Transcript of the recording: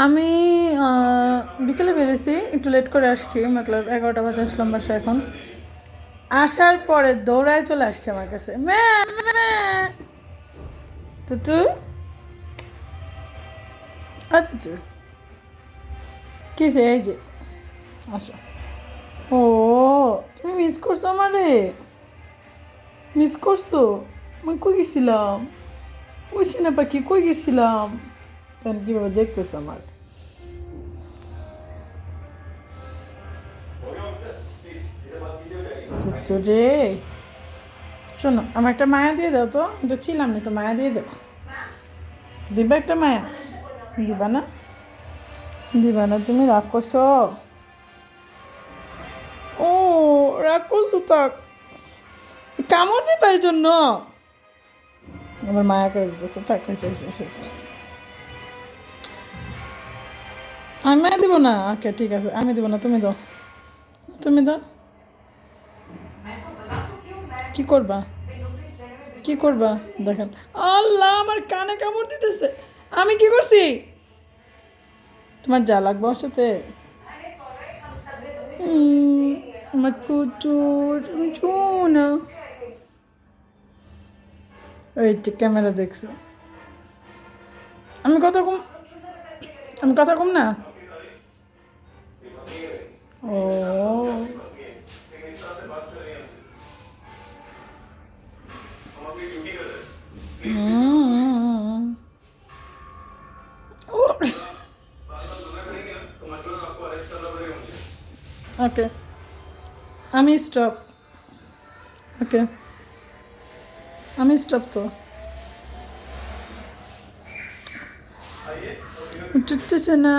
আমি বিকেলে বেরিয়েছি, একটু লেট করে আসছি, মতলব 11টা বাজে আসলাম বাসা। এখন আসার পরে দৌড়ায় চলে আসছে আমার কাছে, তুতু তুতু কিসে, এই যে আসো। ও, তুমি মিস করছো আমারে? মিস করছো? আমি কই গেছিলাম? ওই সিনে পাখি কই গেছিলাম? তখন কীভাবে দেখতেছে আমার। তুতু রে, শোনো, আমার একটা মায়া দিয়ে দাও তো, আমি তো ছিলাম না, একটু মায়া দিয়ে দাও। দিবা একটা মায়া? দিবা না? দিবা না? তুমি রাগ করছো? ও, রাগ করছো? থাক, কামড় দিবা এই জন্য আবার মায়া করে দিতেছে। থাক, হয়েছে হয়েছে হয়েছে। আমি মায়া দিব না? ওকে, ঠিক আছে, আমি দিব না, তুমি দাও। তুমি দাও। কি করবা? কি করবা? দেখেন, আল্লাহ আমার কানে কামড় দিতেছে। আমি কি করছি? তোমার যা লাগবে ওর সাথে। আমার কুচুর না। ওই যে ক্যামেরা দেখছে। আমি কথা কম, আমি কথা কম না। ও, ওকে, আমি স্টপ। ওকে, আমি স্টপ তো। উঠছে না।